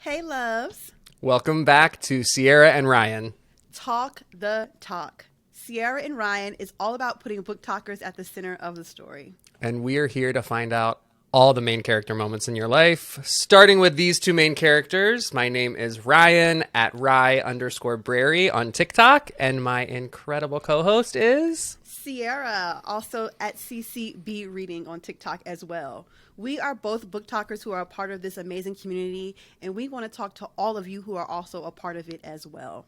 Hey, loves. Welcome back to Sierra and Ryan. Talk the talk. Sierra and Ryan is all about putting book talkers at the center of the story. And we are here to find out all the main character moments in your life, starting with these two main characters. My name is Ryan at Rye_Brary on TikTok, and my incredible co-host is Sierra, also at CCB Reading on TikTok as well. We are both book talkers who are a part of this amazing community, and we want to talk to all of you who are also a part of it as well.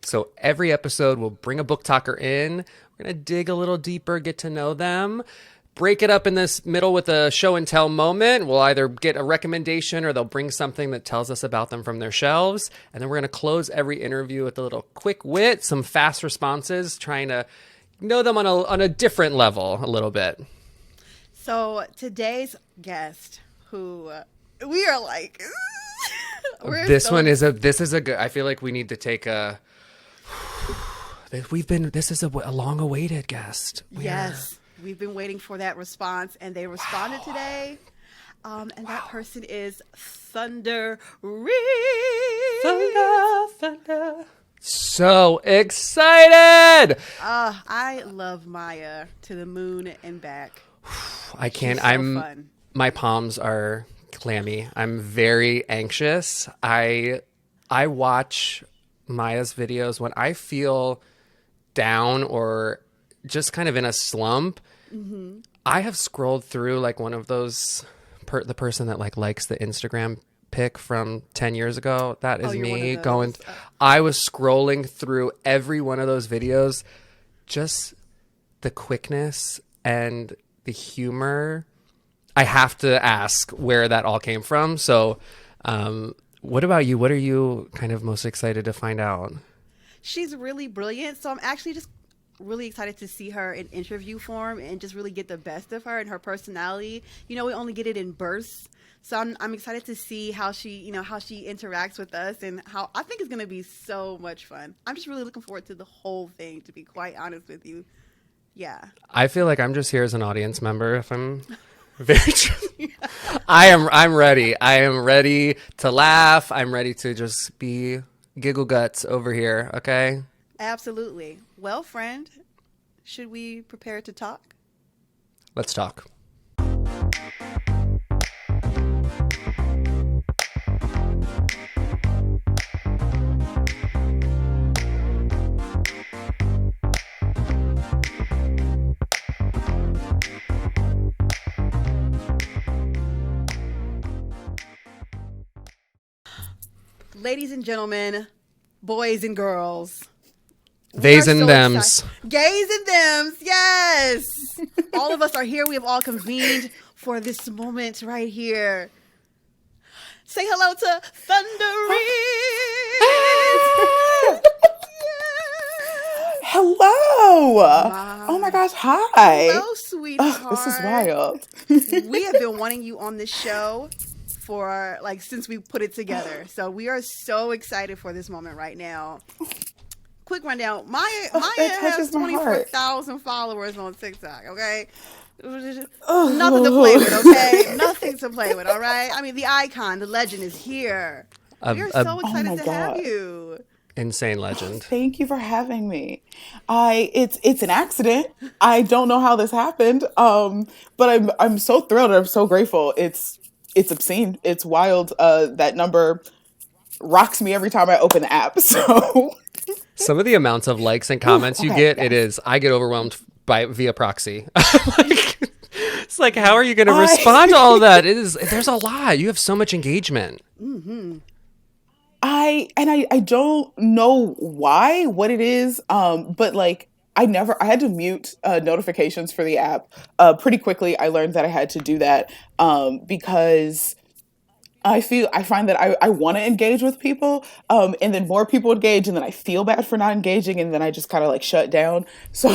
So every episode, we'll bring a book talker in. We're going to dig a little deeper, get to know them, break it up in this middle with a show and tell moment. We'll either get a recommendation or they'll bring something that tells us about them from their shelves. And then we're going to close every interview with a little quick wit, some fast responses, trying to know them on a different level a little bit. So today's guest, who we are like, this is a good. I feel like we need to take a. This is a long awaited guest. Yes, we've been waiting for that response, and they responded today. And that person is Thunder Reed. Thunder. So excited! I love Maya to the moon and back. I can't. She's so fun. My palms are clammy. I'm very anxious. I watch Maya's videos when I feel down or just kind of in a slump. Mm-hmm. I have scrolled through like one of those the person that likes the Instagram pic from 10 years ago. That is me going. I was scrolling through every one of those videos, just the quickness and the humor. I have to ask where that all came from. So, what about you? What are you kind of most excited to find out? She's really brilliant. So I'm actually just really excited to see her in interview form and just really get the best of her and her personality. You know, we only get it in bursts. So I'm excited to see how she interacts with us, and how I think it's going to be so much fun. I'm just really looking forward to the whole thing, to be quite honest with you. Yeah. I feel like I'm just here as an audience member. If I'm very true. I'm ready. I am ready to laugh. I'm ready to just be giggle guts over here. Okay. Absolutely. Well, friend, should we prepare to talk? Let's talk. Ladies and gentlemen, boys and girls. Theys and thems. Gays and thems, yes. All of us are here. We have all convened for this moment right here. Say hello to Thunder Reed. Hello. Oh my gosh, hi. Hello, sweetheart. This is wild. We have been wanting you on this show for since we put it together. So we are so excited for this moment right now. Quick rundown. Maya has 24,000 followers on TikTok, okay? Nothing to play with, okay? Nothing to play with, all right? I mean, the icon, the legend is here. We are so excited to have you. Insane legend. Thank you for having me. It's an accident. I don't know how this happened. But I'm so thrilled. I'm so grateful. It's obscene. It's wild. That number rocks me every time I open the app. So some of the amounts of likes and comments you get, I get overwhelmed via proxy. It's like, how are you going to respond to all of that? There's a lot. You have so much engagement. Mm-hmm. I don't know what it is. But I had to mute notifications for the app. Pretty quickly, I learned that I had to do that because I find that I want to engage with people, and then more people engage, and then I feel bad for not engaging, and then I just kind of shut down. So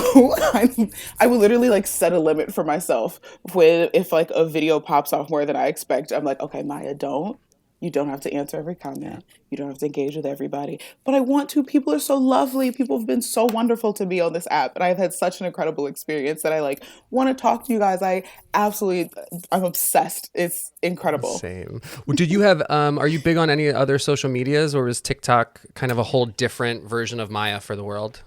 I would literally set a limit for myself if a video pops off more than I expect. I'm like, okay, Maya, don't You don't have to answer every comment. You don't have to engage with everybody. But I want to. People are so lovely. People have been so wonderful to me on this app. And I've had such an incredible experience that I like want to talk to you guys. I'm obsessed. It's incredible. Same. Well, did you have, are you big on any other social medias, or is TikTok kind of a whole different version of Maya for the world?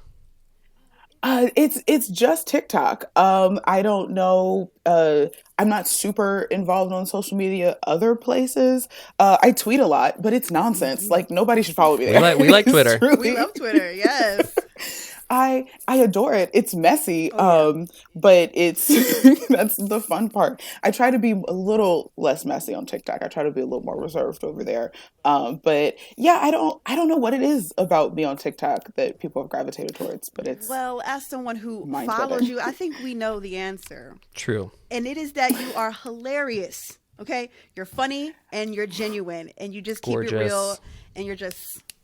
It's just TikTok. I don't know. I'm not super involved on social media other places. I tweet a lot, but it's nonsense. Like nobody should follow me there. We like It's Twitter. We love Twitter. Yes. I adore it. It's messy, Oh yeah. but it's that's the fun part. I try to be a little less messy on TikTok. I try to be a little more reserved over there. But yeah, I don't know what it is about me on TikTok that people have gravitated towards, but it's Well, as someone who mind follows bending. you, I think we know the answer. True. And it is that you are hilarious. Okay? You're funny and you're genuine and you just keep it real Gorgeous. and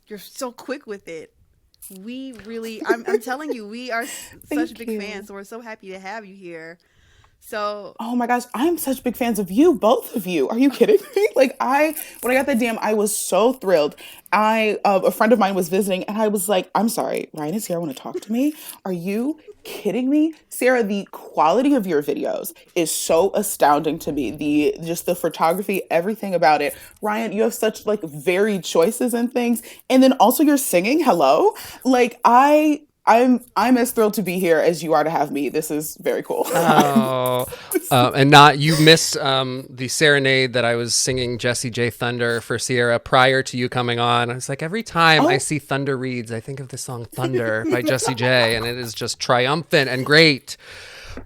you're so quick with it. We really, I'm telling you, we are such Thank big you. fans. So we're so happy to have you here. So, Oh my gosh, I'm such big fans of you, both of you. Are you kidding me? When I got that DM, I was so thrilled. A friend of mine was visiting, and I was like, "I'm sorry, Ryan and Sierra want to talk to me. Are you kidding me, Sarah? The quality of your videos is so astounding to me. The photography, everything about it. Ryan, you have such like varied choices and things, and then also your singing. Hello, like I'm as thrilled to be here as you are to have me. This is very cool. Oh, and not you missed the serenade that I was singing Jessie J Thunder for Sierra prior to you coming on. I was like, every time I Oh, see Thunder Reads, I think of the song Thunder by Jessie J, and it is just triumphant and great.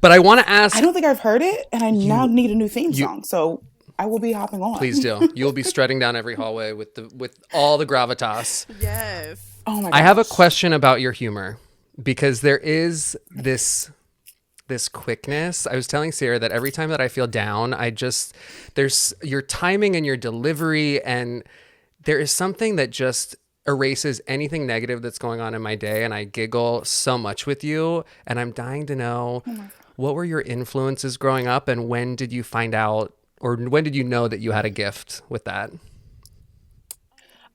But I want to I ask don't think I've heard it, and I now you, need a new theme you song. So I will be hopping on. please do. You'll be strutting down every hallway with all the gravitas. yes. Oh my I have a gosh. question about your humor because there is this quickness. I was telling Sarah that every time that I feel down, there's your timing and your delivery, and there is something that just erases anything negative that's going on in my day, and I giggle so much with you, and I'm dying to know what were your influences growing up, and when did you find out, or when did you know that you had a gift with that?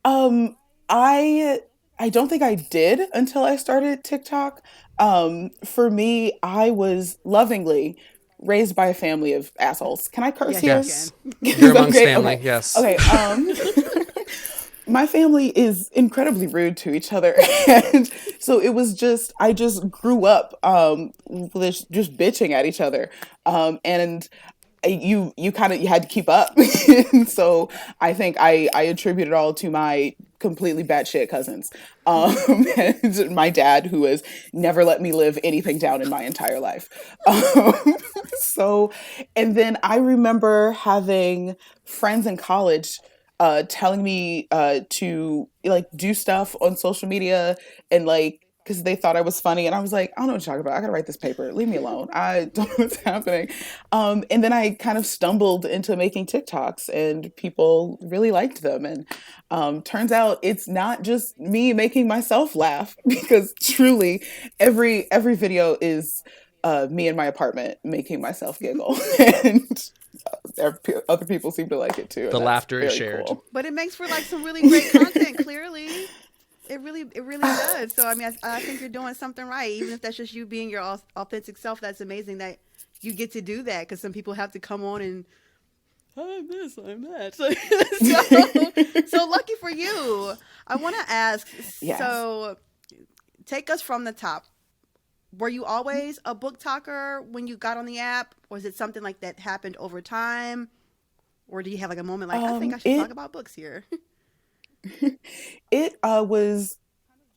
Um, I I don't think I did until I started TikTok. For me, I was lovingly raised by a family of assholes. Can I curse Yes, you here? can. Yes, you're Is that amongst okay? family. Okay. Yes. Okay. My family is incredibly rude to each other, and so I just grew up with just bitching at each other, and you had to keep up. And so I think I attribute it all to my completely batshit cousins, and my dad, who has never let me live anything down in my entire life. So, and then I remember having friends in college telling me to like do stuff on social media and like because they thought I was funny. And I was like, I don't know what you're talking about. I gotta write this paper. Leave me alone. I don't know what's happening. And then I kind of stumbled into making TikToks and people really liked them. And turns out it's not just me making myself laugh because truly every video is me in my apartment making myself giggle. And other people seem to like it too. The And that's laughter is very shared. cool. But it makes for like some really great content, clearly. It really does. So I mean, I think you're doing something right. Even if that's just you being your authentic self, that's amazing that you get to do that. Because some people have to come on and I'm this, I'm that. So lucky for you. I want to ask. Yes. So take us from the top. Were you always a book talker when you got on the app, or is it something like that happened over time, or do you have like a moment like I think I should talk It about books here? it was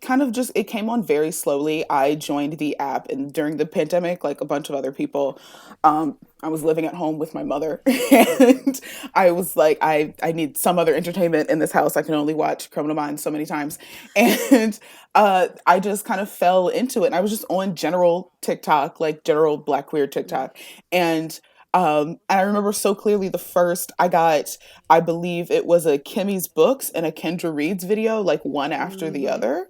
kind of just it came on very slowly. I joined the app and during the pandemic, like a bunch of other people, I was living at home with my mother and I was like, I need some other entertainment in this house. I can only watch Criminal Minds so many times. And I just kind of fell into it. And I was just on general TikTok, like general Black queer TikTok. And I remember so clearly the first I got, I believe it was a Kimmy's Books and a Kendra Reads video, like one after the Mm-hmm. other.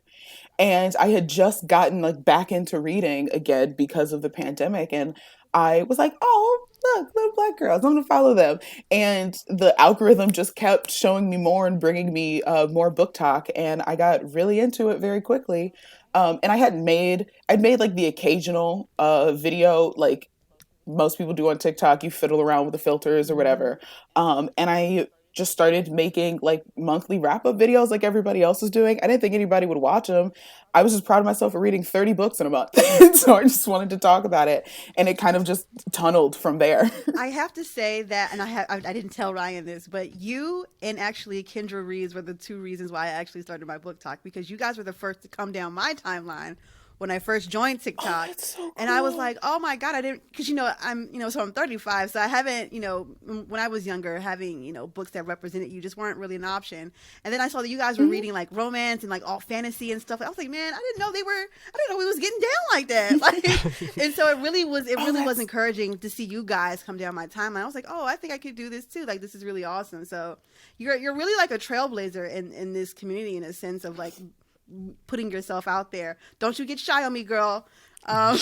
And I had just gotten like back into reading again because of the pandemic. And I was like, oh, look, little black girls, I'm gonna follow them. And the algorithm just kept showing me more and bringing me more book talk, and I got really into it very quickly. And I'd made like the occasional video, like most people do on TikTok. You fiddle around with the filters or Mhm. whatever. And I just started making like monthly wrap up videos like everybody else was doing. I didn't think anybody would watch them. I was just proud of myself for reading 30 books in a month. So I just wanted to talk about it. And it kind of just tunneled from there. I have to say that, and I didn't tell Ryan this, but you and actually Kendra Reeves were the two reasons why I actually started my book talk, because you guys were the first to come down my timeline when I first joined Oh, TikTok. that's so And I was cool. like, oh my God, I didn't, because, so I'm 35. So I haven't, when I was younger, having, books that represented you just weren't really an option. And then I saw that you guys were Mhm. reading like romance and like all fantasy and stuff. I was like, man, I didn't know we was getting down like that. Like, and so it Oh, really was that's encouraging to see you guys come down my timeline. I was like, oh, I think I could do this too. Like, this is really awesome. So you're really like a trailblazer in this community, in a sense of like putting yourself out there. Don't you get shy on me, girl. Um,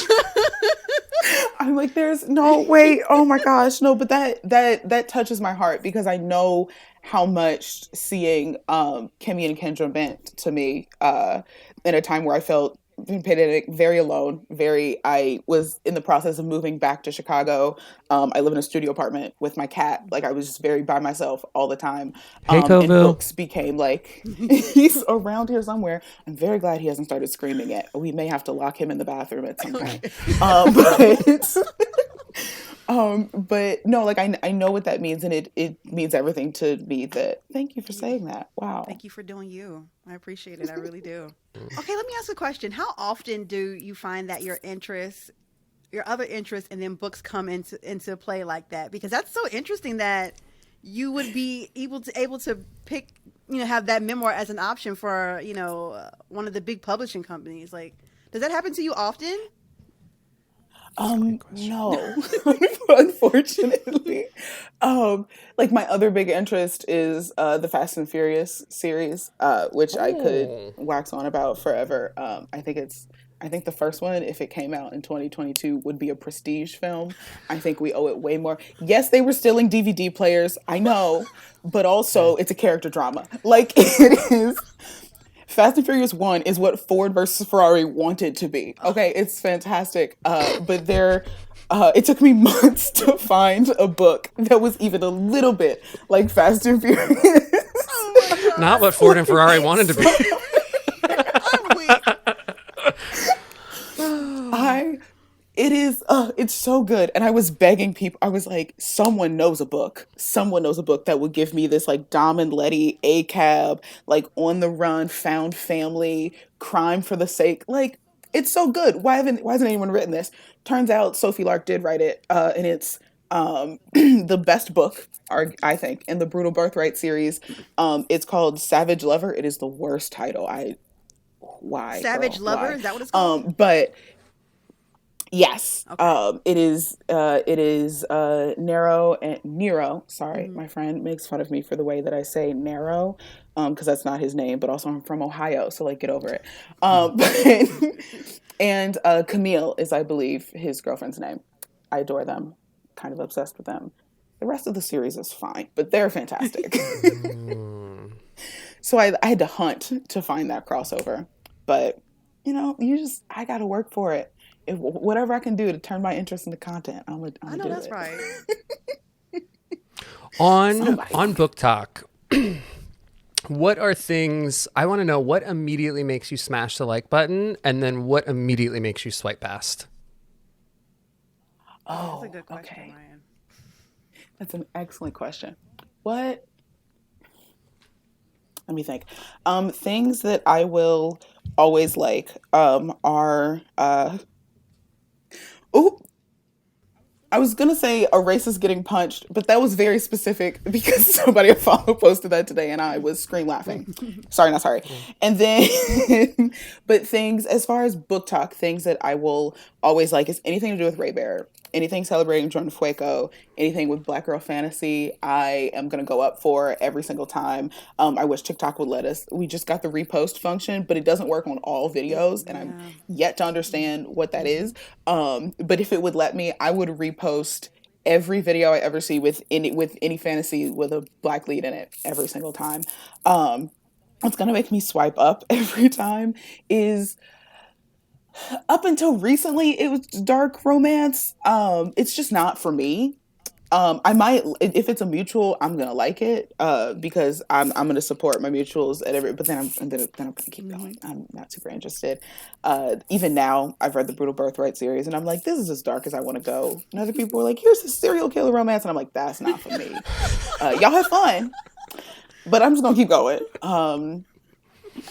I'm like, there's no wait. Oh my gosh, no. But that touches my heart because I know how much seeing Kimmy and Kendra meant to me in a time where I felt pandemic, very alone. Very, I was in the process of moving back to Chicago. I live in a studio apartment with my cat. Like I was just very by myself all the time. Hey, And Kovu. books became like he's around here somewhere. I'm very glad he hasn't started screaming yet. We may have to lock him in the bathroom at some point. okay. But but no, like I know what that means, and it means everything to me. That thank you for saying that. Wow. Thank you for doing you. I appreciate it. I really do. Okay, let me ask a question. How often do you find that your other interests, and then books come into play like that? Because that's so interesting that you would be able to pick, have that memoir as an option for, one of the big publishing companies. Like, does that happen to you often? That's a great question. No, unfortunately. Like my other big interest is the Fast and Furious series, which I could Oh. wax on about forever. I think the first one, if it came out in 2022, would be a prestige film. I think we owe it way more. Yes, they were stealing DVD players, I know, but Okay. also it's a character drama. Like it is. Fast and Furious 1 is what Ford versus Ferrari wanted to be. Okay, it's fantastic. But it took me months to find a book that was even a little bit like Fast and Furious. Oh my Not what God. Ford and Ferrari Like, wanted to be. so I'm weak. I it is it's so good. And I was begging people. I was like, someone knows a book. Someone knows a book that would give me this like Dom and Letty, A cab, like on the run, found family, crime for the sake. Like, it's so good. Why hasn't anyone written this? Turns out Sophie Lark did write it, and it's the best book, I think, in the Brutal Birthright series. It's called Savage Lover. It is the worst title. I Why, Savage girl? Lover, Why? is that what it's called? But yes, Okay. it is narrow and Nero. Sorry, Hmm. my friend makes fun of me for the way that I say narrow, because that's not his name. But also, I'm from Ohio, so like, get over it. But, and Camille is, I believe, his girlfriend's name. I adore them. Kind of obsessed with them. The rest of the series is fine, but they're fantastic. Mm. So I had to hunt to find that crossover. But I got to work for it. Whatever I can do to turn my interest into content, I'm I gonna know do that's it. right. Somebody. On book talk, what are things I want to know? What immediately makes you smash the like button, and then what immediately makes you swipe past? That's a Oh, good question, okay. Ryan. That's an excellent question. What? Let me think. Things that I will always like are oh, I was gonna say a racist getting punched, but that was very specific because somebody I follow posted that today, and I was scream laughing. Sorry, not sorry. And then, but things as far as book talk, things that I will always like is anything to do with Ray Bear. anything celebrating Jordan Fuego, anything with Black Girl Fantasy, I am going to go up for every single time. I wish TikTok would let us. We just got the repost function, but it doesn't work on all videos, and I'm Yeah. yet to understand what that is. But if it would let me, I would repost every video I ever see with any fantasy with a black lead in it every single time. What's gonna make me swipe up every time is, up until recently, it was dark romance. It's just not for me. I might, if it's a mutual, I'm gonna like it, because I'm gonna support my mutuals at every. But then I'm gonna keep going. I'm not super interested. Even now, I've read the Brutal Birthright series, and I'm like, this is as dark as I want to go. And other people are like, here's a serial killer romance, and I'm like, that's not for me. Y'all have fun, but I'm just gonna keep going.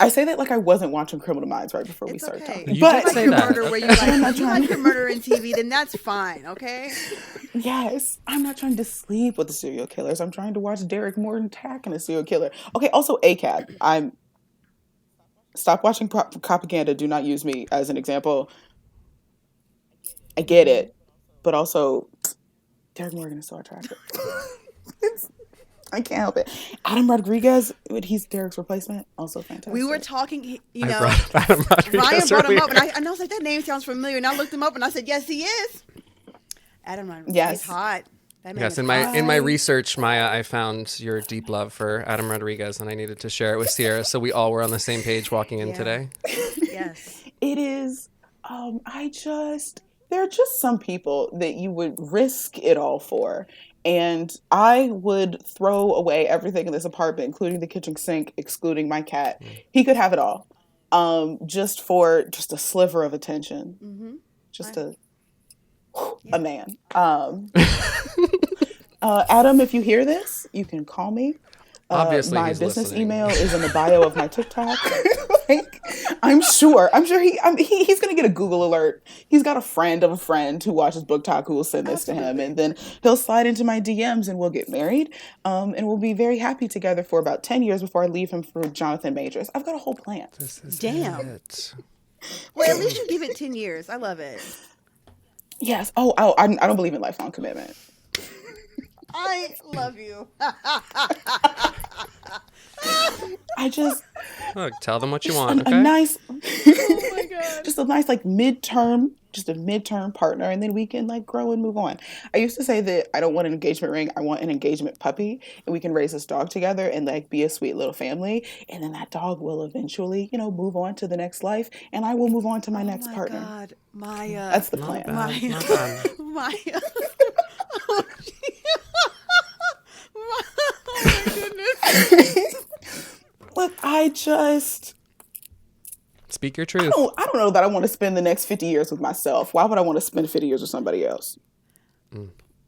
I say that like I wasn't watching Criminal Minds right before we started talking. You But did say Your that. murder where you like your murder in TV, then that's fine, okay? yes, I'm not trying to sleep with the serial killers. I'm trying to watch Derek Morton attacking a serial killer. Okay, also ACAB. Stop watching propaganda. Do not use me as an example. I get it, but also Derek Morgan is so attractive. I can't help it. Adam Rodriguez, he's Derek's replacement, also fantastic. We were talking, I brought Adam Ryan Rodriguez brought him earlier. up, and I was like, that name sounds familiar. And I looked him up, and I said, yes, he is. Adam Rodriguez, Yes. he's hot. That man Yes, is in my research, Maya, I found your deep love for Adam Rodriguez, and I needed to share it with Sierra, so we all were on the same page walking in Yeah. today. Yes. It is. There are just some people that you would risk it all for. And I would throw away everything in this apartment, including the kitchen sink, excluding my cat. He could have it all. Just for just a sliver of attention. Mm-hmm. Just a man. Adam, if you hear this, you can call me. Obviously, my he's business listening. email is in the bio of my TikTok. I'm sure he's gonna get a Google alert. He's got a friend of a friend who watches booktok who will send this to him, and then he'll slide into my DMs, and we'll get married, and we'll be very happy together for about 10 years before I leave him for Jonathan Majors. I've got a whole plan. This is Damn. it. Well, at least you give it 10 years. I love it. Yes. I don't believe in lifelong commitment. I love you. I just Look, tell them what you want, a okay? nice, Oh my God. just a nice like midterm partner, and then we can like grow and move on. I used to say that I don't want an engagement ring, I want an engagement puppy, and we can raise this dog together and like be a sweet little family, and then that dog will eventually, move on to the next life, and I will move on to my next partner. God, Maya. That's the Not plan. bad, Maya. not bad. Maya. Oh, my goodness. Look, Speak your truth. I don't know that I want to spend the next 50 years with myself. Why would I want to spend 50 years with somebody else?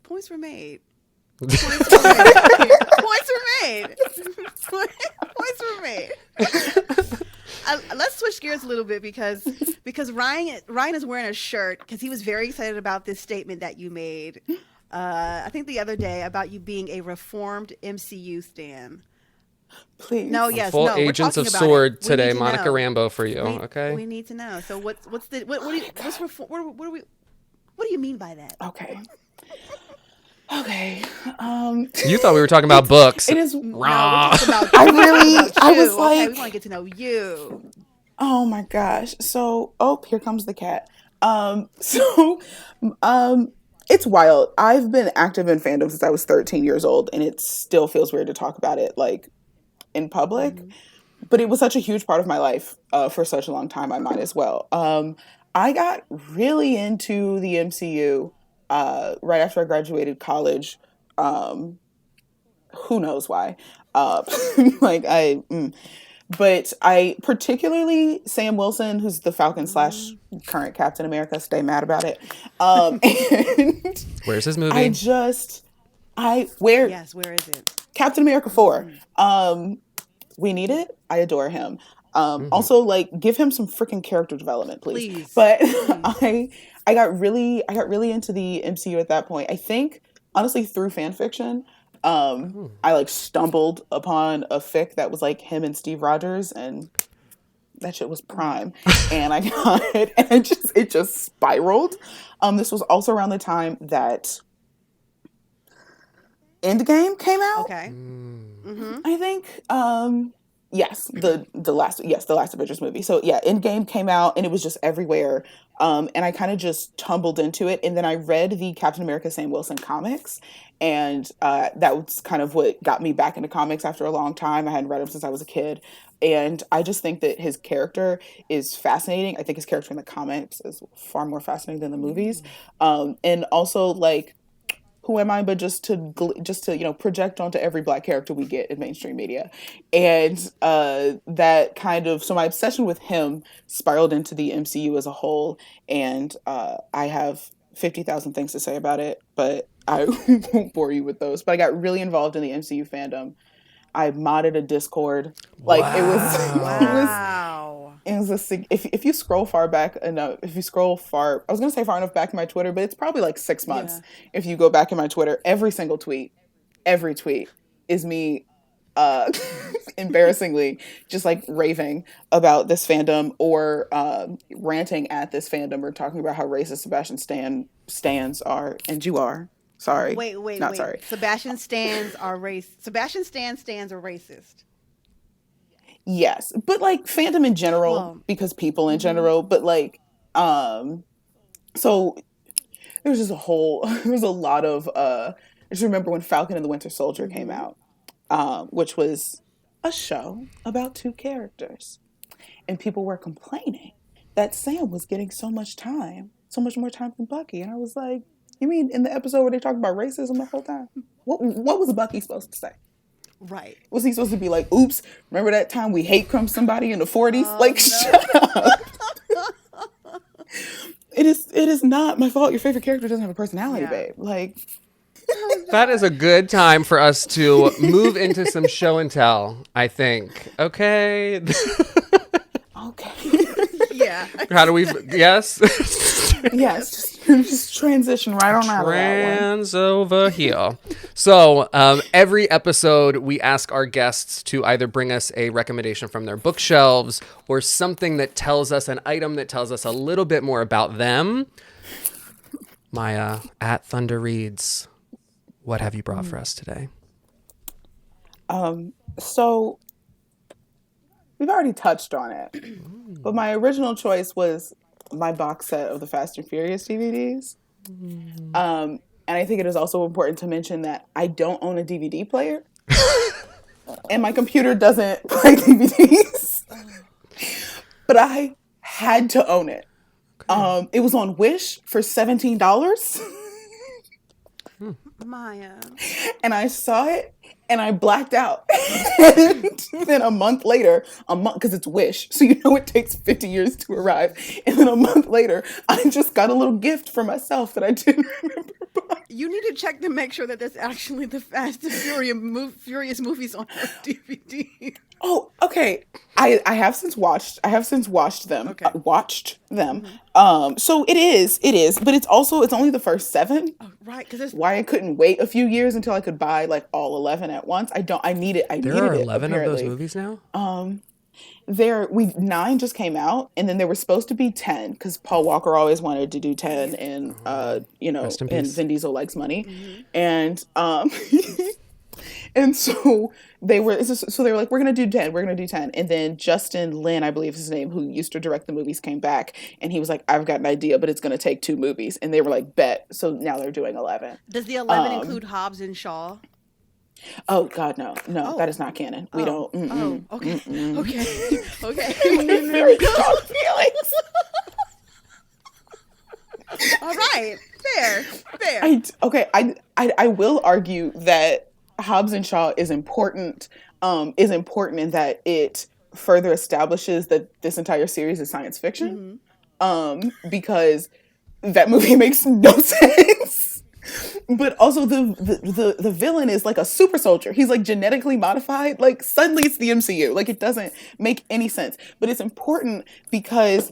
Points were made. Points were made. Points were made. Points were made. Let's switch gears a little bit because Ryan is wearing a shirt because he was very excited about this statement that you made. I think the other day about you being a reformed MCU stan. Please. No, yes, Full no. We're Agents talking of about it. Sword We today, need to Monica know. Rambeau for you, okay? We need to know. So what do you mean by that? Okay. You thought we were talking about books. It is. No, we're talking about I you. We're really- talking about I you. was Okay, like- we want to get to know you. Oh my gosh. So, here comes the cat. It's wild. I've been active in fandom since I was 13 years old, and it still feels weird to talk about it like in public. Mm-hmm. But it was such a huge part of my life for such a long time. I might as well. I got really into the MCU right after I graduated college. Who knows why? But I particularly Sam Wilson, who's the Falcon / current Captain America. Stay mad about it. And where's his movie? Where is it? Captain America 4. We need it. I adore him. Also, like, give him some freaking character development, please. But I got really into the MCU at that point. I think honestly through fan fiction. I like stumbled upon a fic that was like him and Steve Rogers, and That shit was prime. And I got it, and it just spiraled. This was also around the time that Endgame came out. Okay. I think. Yes, the last Avengers movie. So yeah, Endgame came out, and it was just everywhere. And I kind of just tumbled into it, and then I read the Captain America Sam Wilson comics, and that was kind of what got me back into comics after a long time. I hadn't read them since I was a kid, and I just think that his character is fascinating. I think his character in the comics is far more fascinating than the movies, and also like, who am I but just to project onto every Black character we get in mainstream media, and that kind of, so my obsession with him spiraled into the MCU as a whole, and I have 50,000 things to say about it, but I won't bore you with those. But I got really involved in the MCU fandom. I modded a Discord. Like, it was Wow. it was if you scroll far back enough, I was gonna say far enough back in my Twitter, but it's probably like 6 months. If you go back in my Twitter, every tweet is me embarrassingly just like raving about this fandom, or ranting at this fandom, or talking about how racist Sebastian Stans are, and you are. Sorry. Wait. Sorry. Sebastian Stans are racist. Yes, but like fandom in general, because people in general, but like, so there's just there was a lot of, I just remember when Falcon and the Winter Soldier came out, which was a show about two characters, and people were complaining that Sam was getting so much more time than Bucky, and I was like, you mean in the episode where they talked about racism the whole time? What was Bucky supposed to say? Right. Was he supposed to be like, oops, remember that time we hate crumb somebody in the 40s? Shut up. It is not my fault your favorite character doesn't have a personality, babe. Like, that is a good time for us to move into some show and tell, I think. Okay. Okay. Yeah. How do we, yes? Yes, just transition right on out of that one. Trans over here. So every episode, we ask our guests to either bring us a recommendation from their bookshelves, or something that tells us, an item that tells us a little bit more about them. Maya, at Thunder Reads, what have you brought for us today? So we've already touched on it, but my original choice was my box set of the Fast and Furious DVDs. And I think it is also important to mention that I don't own a DVD player, and my computer doesn't play DVDs, but I had to own it. It was on Wish for $17. Maya. And I saw it, and I blacked out. And then a month later, because it's Wish, so you know it takes 50 years to arrive. And then a month later, I just got a little gift for myself that I didn't remember buying. You need to check to make sure that there's actually the Fast and Furious movies on your DVD. Oh, okay. I have since watched them. Okay. Watched them. So it is, but it's only the first 7. Oh, right, because why I couldn't wait a few years until I could buy like all 11 at once. I need it. There are 11 of those movies now? 9 just came out, and then there were supposed to be 10 because Paul Walker always wanted to do 10, and and Vin Diesel likes money, and and so they were like, we're gonna do 10, and then Justin Lin, I believe is his name, who used to direct the movies, came back, and he was like, I've got an idea, but it's gonna take 2 movies, and they were like, bet. So now they're doing 11. Does the 11 include Hobbs and Shaw? Oh God, no, that is not canon. We don't. Okay. Okay. Very strong feelings. All right, fair. I will argue that Hobbs and Shaw is important in that it further establishes that this entire series is science fiction, because that movie makes no sense. But also the villain is like a super soldier. He's like genetically modified. Like suddenly it's the MCU. Like it doesn't make any sense. But it's important because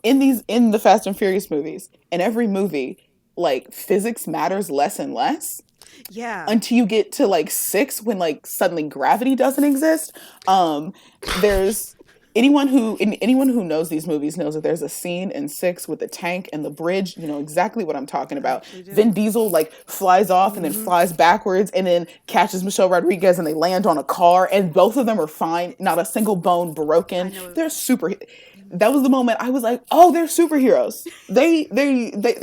in the Fast and Furious movies, in every movie, like physics matters less and less. Yeah. Until you get to like 6, when like suddenly gravity doesn't exist. anyone who knows these movies knows that there's a scene in 6 with the tank and the bridge. You know exactly what I'm talking about. Vin Diesel like flies off and then flies backwards and then catches Michelle Rodriguez and they land on a car and both of them are fine. Not a single bone broken. They're super. That was the moment I was like, oh, they're superheroes. They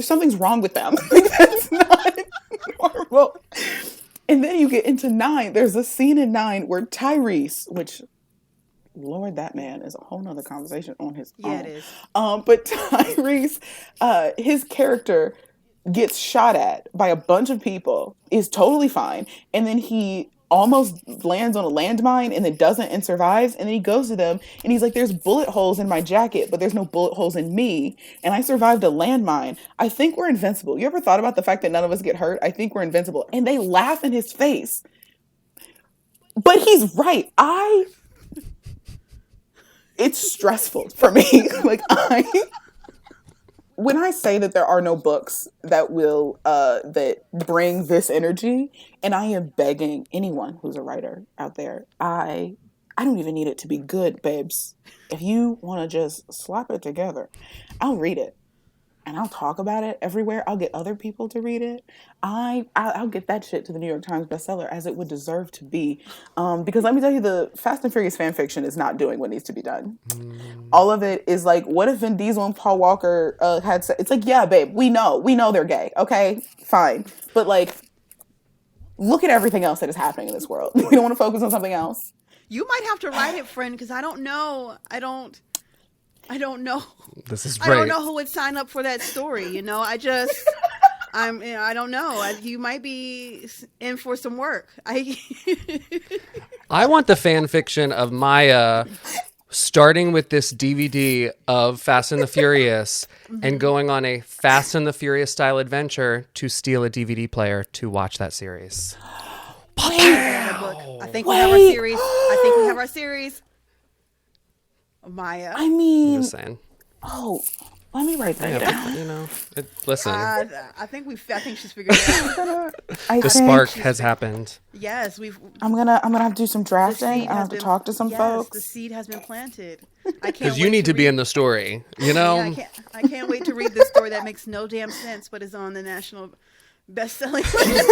something's wrong with them. That's not normal. And then you get into 9. There's a scene in 9 where Tyrese, which, Lord, that man is a whole nother conversation on his own. Yeah, it is. But Tyrese, his character gets shot at by a bunch of people, is totally fine, and then he almost lands on a landmine and then doesn't and survives, and then he goes to them and he's like, there's bullet holes in my jacket, but there's no bullet holes in me, and I survived a landmine. I think we're invincible. You ever thought about the fact that none of us get hurt? I think we're invincible. And they laugh in his face. But he's right. It's stressful for me. When I say that there are no books that will that bring this energy, and I am begging anyone who's a writer out there, I don't even need it to be good, babes. If you want to just slap it together, I'll read it. And I'll talk about it everywhere. I'll get other people to read it. I'll get that shit to the New York Times bestseller as it would deserve to be. Because let me tell you, the Fast and Furious fan fiction is not doing what needs to be done. All of it is like, what if Vin Diesel and Paul Walker had sex? It's like, yeah, babe, we know they're gay. Okay, fine. But like, look at everything else that is happening in this world. We don't want to focus on something else. You might have to write it, friend, because I don't know. I don't know. This is great. I don't know who would sign up for that story. You know, I don't know. You might be in for some work. I want the fan fiction of Maya starting with this DVD of Fast and the Furious and going on a Fast and the Furious style adventure to steal a DVD player to watch that series. I think we have our series. Maya. I mean, I'm just saying. Oh, let me write that down. You know, listen. I think she's figured it out. The spark has happened. Yes, I'm gonna have to do some drafting. I have to talk to some folks. The seed has been planted. Because you need to be in the story. You know. Yeah, I can't wait to read this story that makes no damn sense, but is on the national best-selling list.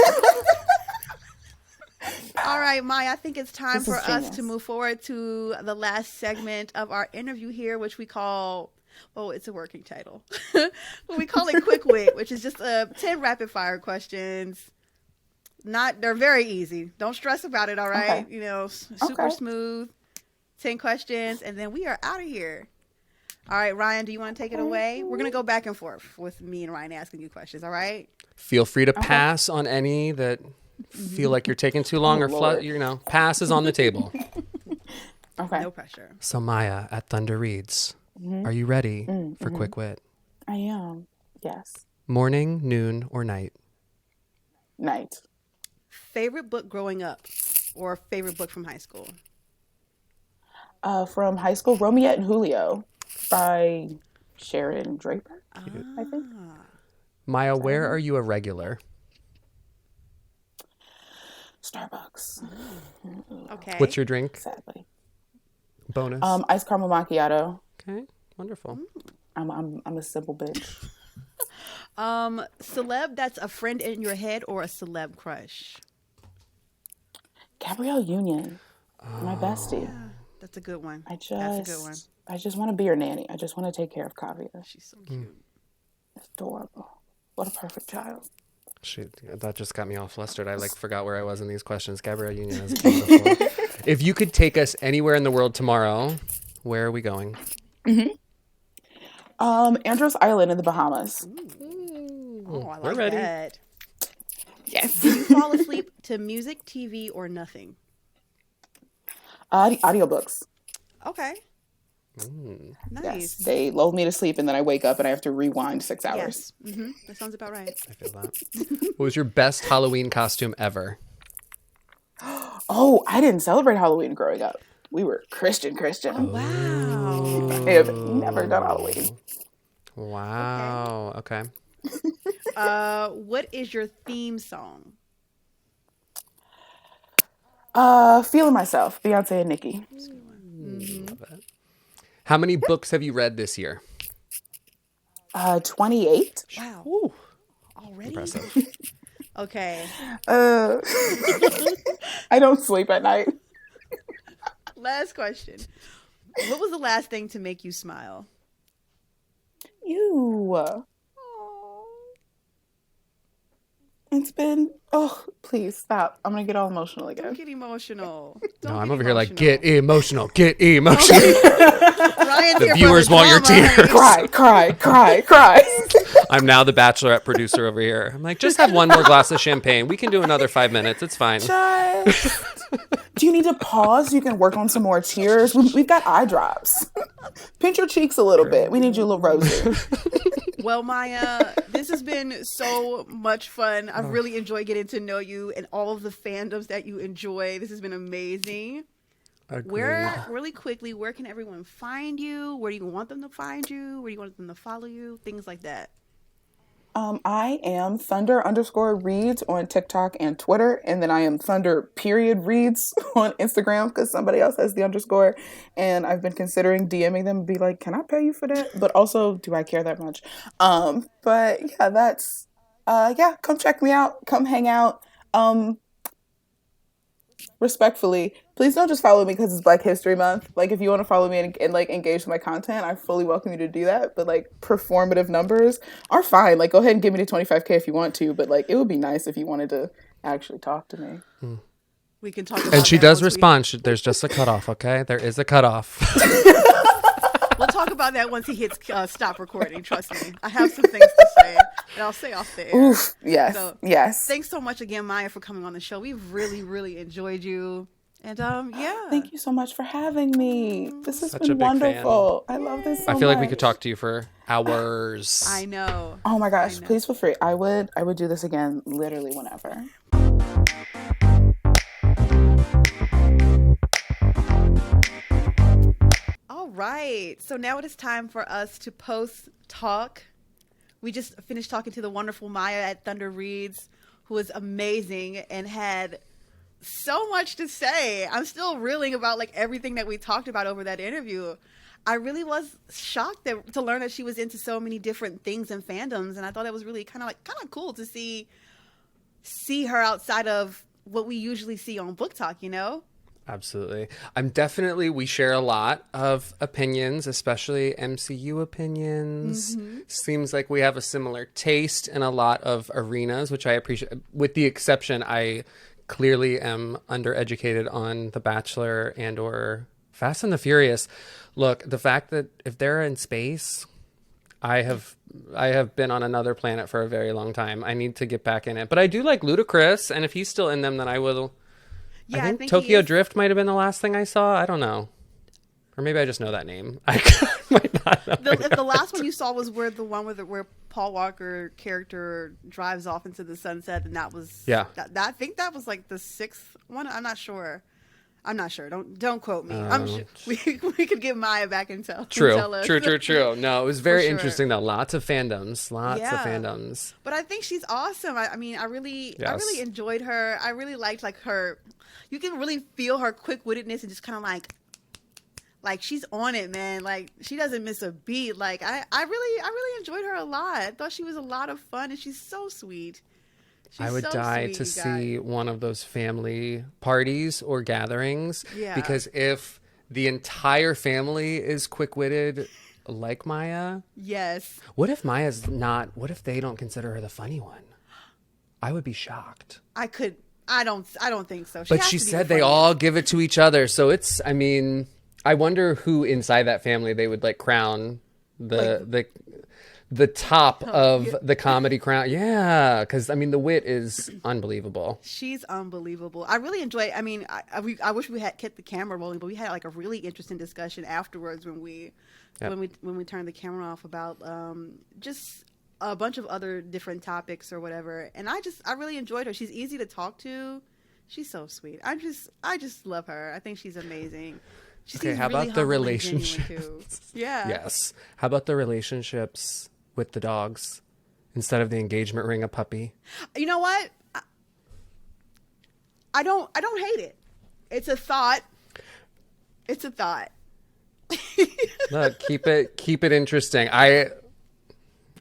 All right, Maya, I think it's time for us to move forward to the last segment of our interview here, which we call, it's a working title. We call it Quick Wit, which is just 10 rapid fire questions. They're very easy. Don't stress about it, all right? Okay. You know, super smooth. 10 questions, and then we are out of here. All right, Ryan, do you want to take it away? We're going to go back and forth with me and Ryan asking you questions, all right? Feel free to pass on any that feel like you're taking too long pass is on the table. Okay. No pressure. So Maya at Thunder Reads, are you ready for Quick Wit? I am. Yes. Morning, noon, or night? Night. Favorite book growing up or favorite book from high school? From high school, Romeo and Julio by Sharon Draper, I think. Maya, where are you a regular? Starbucks. Okay. What's your drink? Sadly. Bonus. Iced caramel macchiato. Okay. Wonderful. I'm a simple bitch. Celeb that's a friend in your head or a celeb crush? Gabrielle Union. My bestie. Yeah, that's a good one. I just want to be her nanny. I just want to take care of Kavya. She's so cute. Adorable. What a perfect child. Shoot, that just got me all flustered. I forgot where I was in these questions. Gabrielle Union is beautiful. If you could take us anywhere in the world tomorrow, where are we going? Andros Island in the Bahamas. Oh, I like ready. that. Yes. Do you fall asleep to music, TV, or nothing? Audiobooks. Okay. Nice. Yes, they lull me to sleep and then I wake up and I have to rewind 6 hours. Yes. That sounds about right. I feel that. What was your best Halloween costume ever? Oh, I didn't celebrate Halloween growing up. We were Christian. Oh, wow. I have never done Halloween. Wow. Okay. What is your theme song? Feeling Myself, Beyonce and Nicki. Love it. How many books have you read this year? 28. Wow. Ooh, Already? impressive. Okay. Uh, I don't sleep at night. Last question. What was the last thing to make you smile? You. It's been, oh, please stop. I'm going to get all emotional Don't again. get emotional. No, Don't I'm get over here like, emotional. get emotional, get emotional. Ryan's The here viewers for the want your drama, tears. honey. Cry. I'm now the bachelorette producer over here. I'm like, just have one more glass of champagne. We can do another 5 minutes. It's fine. Just. Do you need to pause so you can work on some more tears? We've got eye drops. Pinch your cheeks a little bit. We need you a little rosy. Well, Maya, this has been so much fun. I've really enjoyed getting to know you and all of the fandoms that you enjoy. This has been amazing. Agreed. Really quickly, where can everyone find you? Where do you want them to find you? Where do you want them to follow you? Things like that. I am Thunder_Reads on TikTok and Twitter, and then I am Thunder_Reads on Instagram because somebody else has the underscore, and I've been considering DMing them and be like, can I pay you for that? But also, do I care that much? But yeah, that's come check me out, come hang out. Respectfully, please don't just follow me because it's Black History Month. Like, if you want to follow me and like engage with my content, I fully welcome you to do that. But like, performative numbers are fine. Like, go ahead and give me the 25K if you want to. But like, it would be nice if you wanted to actually talk to me. We can talk about And she that does once respond. There's just a cutoff, okay? There is a cutoff. We'll talk about that once he hits stop recording. Trust me. I have some things to say that I'll say off the air. Oof, yes, So, yes. Thanks so much again, Maya, for coming on the show. We've really, really enjoyed you. And yeah. Thank you so much for having me. This has Such a been big wonderful. I love this so much. I feel like we could talk to you for hours. I know. Oh my gosh, please feel free. I would do this again literally whenever. All right. So now it is time for us to post talk. We just finished talking to the wonderful Maya at Thunder Reads, who is amazing and had so much to say. I'm still reeling about like everything that we talked about over that interview. I really was shocked to learn that she was into so many different things and fandoms, and I thought it was really kind of cool to see her outside of what we usually see on Book Talk, you know? Absolutely. We share a lot of opinions, especially MCU opinions. Mm-hmm. Seems like we have a similar taste in a lot of arenas, which I appreciate. With the exception, I clearly am undereducated on The Bachelor and/or Fast and the Furious. Look, the fact that if they're in space, I have been on another planet for a very long time. I need to get back in it. But I do like Ludacris, and if he's still in them, then I will. Yeah, I think Tokyo Drift might have been the last thing I saw. I don't know. Or maybe I just know that name. I might not know. The last one you saw was where Paul Walker character drives off into the sunset, and that was I think that was like the 6th one. I'm not sure. Don't quote me. I'm sure we could get Maya back and tell. True. Tell us. True. No, it was very interesting though. Lots of fandoms. But I think she's awesome. I really enjoyed her. I really liked like her. You can really feel her quick-wittedness and just kind of like she's on it, man. Like she doesn't miss a beat. Like I really enjoyed her a lot. I thought she was a lot of fun, and she's so sweet. I would die to see one of those family parties or gatherings. Yeah. Because if the entire family is quick-witted like Maya. Yes. What if Maya's not? What if they don't consider her the funny one? I would be shocked. I don't think so. But she said they all give it to each other. So it's, I mean, I wonder who inside that family they would like crown the top of the comedy crown. Yeah, because I mean the wit is unbelievable. She's unbelievable. I really enjoy. I mean, I wish we had kept the camera rolling, but we had like a really interesting discussion afterwards when we turned the camera off about just a bunch of other different topics or whatever. And I really enjoyed her. She's easy to talk to. She's so sweet. I just love her. I think she's amazing. How about the relationships? Yeah. Yes. How about the relationships with the dogs instead of the engagement ring, a puppy? You know what? I don't hate it. It's a thought. Look, keep it interesting.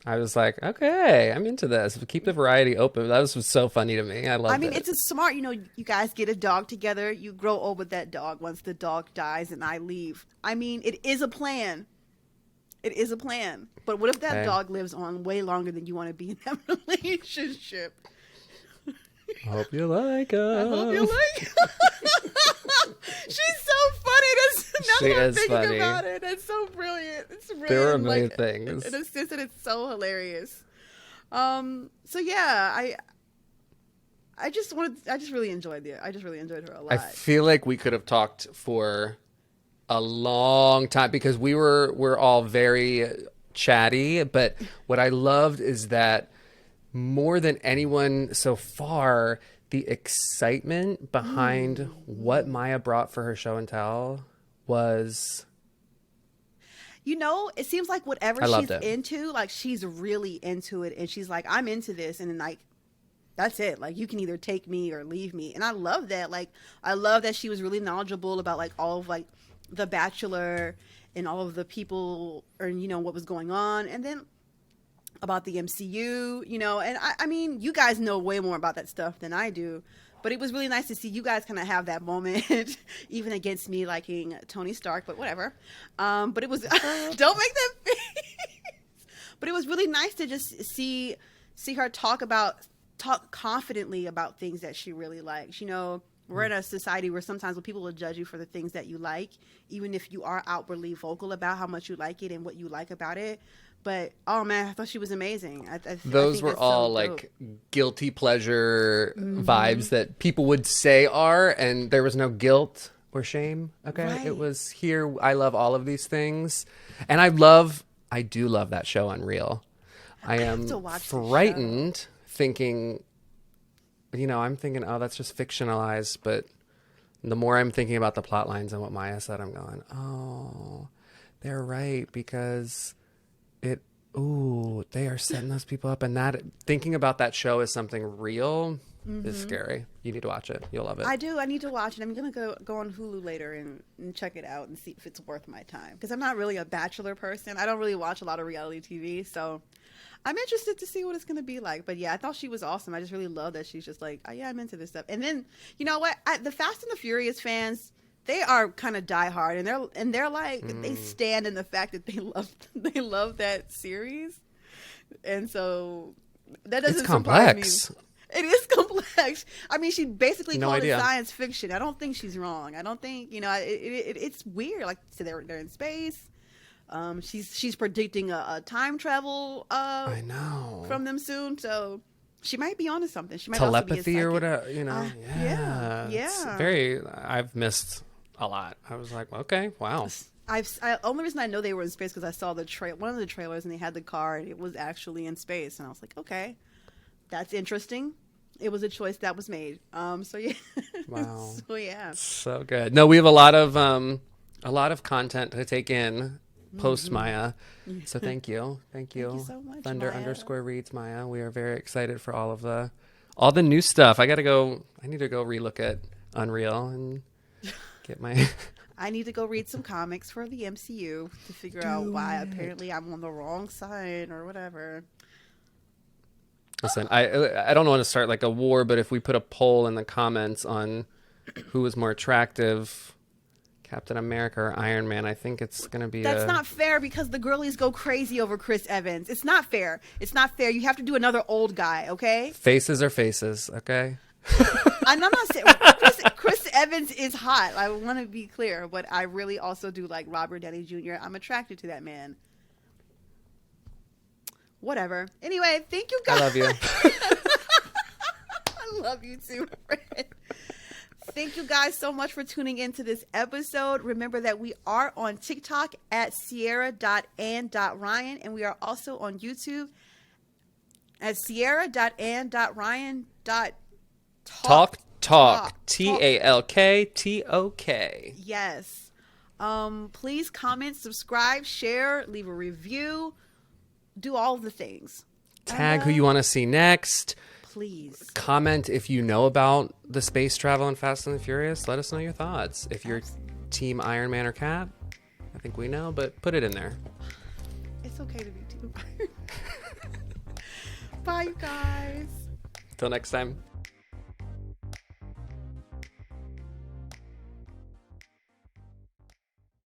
I was like, okay, I'm into this. Keep the variety open. That was so funny to me. I loved it. I mean, it's a smart, you guys get a dog together, you grow old with that dog once the dog dies and I leave. I mean, it is a plan. It is a plan. But what if that dog lives on way longer than you want to be in that relationship? I hope you like her. I hope you like her. She's so funny. Now that I'm thinking about it. That's so brilliant. It's brilliant. There are a million things. In a sense that it's so hilarious. So yeah, I just really enjoyed her a lot. I feel like we could have talked for a long time because we're all very chatty, but what I loved is that more than anyone so far, the excitement behind what Maya brought for her show and tell was... it seems like whatever she's into, like she's really into it, and she's like, I'm into this, and then like, that's it. Like, you can either take me or leave me. And I love that. Like, I love that she was really knowledgeable about like all of like The Bachelor and all of the people or, what was going on. And then about the MCU, and I mean, you guys know way more about that stuff than I do, but it was really nice to see you guys kind of have that moment, even against me liking Tony Stark, but whatever. But it was, don't make that face. But it was really nice to just see her talk confidently about things that she really likes. We're in a society where sometimes people will judge you for the things that you like, even if you are outwardly vocal about how much you like it and what you like about it. But, oh man, I thought she was amazing. Those were all so like guilty pleasure vibes that people would say are, and there was no guilt or shame. Okay. Right. It was here. I love all of these things. And I do love that show Unreal. I am frightened thinking, I'm thinking, oh, that's just fictionalized. But the more I'm thinking about the plot lines and what Maya said, I'm going, oh, they're right, because they are setting those people up, and that thinking about that show as something real is scary. You need to watch it. You'll love it. I do. I need to watch it. I'm gonna go on Hulu later and check it out and see if it's worth my time, because I'm not really a Bachelor person. I don't really watch a lot of reality TV, so I'm interested to see what it's gonna be like. But yeah, I thought she was awesome. I just really love that she's just like, oh yeah, I'm into this stuff. And then you know what? The Fast and the Furious fans, they are kind of diehard, and they're like, they stand in the fact that they love that series, and so that doesn't surprise me. It is complex. I mean, she basically called it science fiction. I don't think she's wrong. I don't think it's weird. Like, so they're in space. She's predicting a time travel. I know, from them soon. So she might be onto something. She might telepathy also be or whatever. Yeah. It's I've missed a lot. I was like, okay, wow. Only reason I know they were in space because I saw one of the trailers, and they had the car, and it was actually in space, and I was like, okay, that's interesting. It was a choice that was made. So yeah. Wow. So yeah. So good. No, we have a lot of content to take in post Maya. So thank you. Thank you so much, Thunder Maya. _reads Maya. We are very excited for all the new stuff. I need to go relook at Unreal and get my I need to go read some comics for the MCU to figure out why apparently I'm on the wrong side or whatever. Listen, I don't want to start like a war, but if we put a poll in the comments on who was more attractive, Captain America or Iron Man, I think it's going to be That's not fair, because the girlies go crazy over Chris Evans. It's not fair. It's not fair. You have to do another old guy, okay? Faces are faces, okay? I'm not saying Chris Evans is hot. I want to be clear, but I really also do like Robert Downey Jr. I'm attracted to that man. Whatever. Anyway, thank you guys. I love you. I love you too, Fred. Thank you guys so much for tuning into this episode. Remember that we are on TikTok at sierra.and.ryan, and we are also on YouTube at sierra.and.ryan.talktok. Talk. TALKTOK. Yes. Please comment, subscribe, share, leave a review. Do all the things. Tag who you want to see next. Please. Comment if you know about the space travel and Fast and the Furious. Let us know your thoughts. If you're Team Iron Man or Cap, think we know, but put it in there. It's okay to be too. Bye, you guys. Till next time.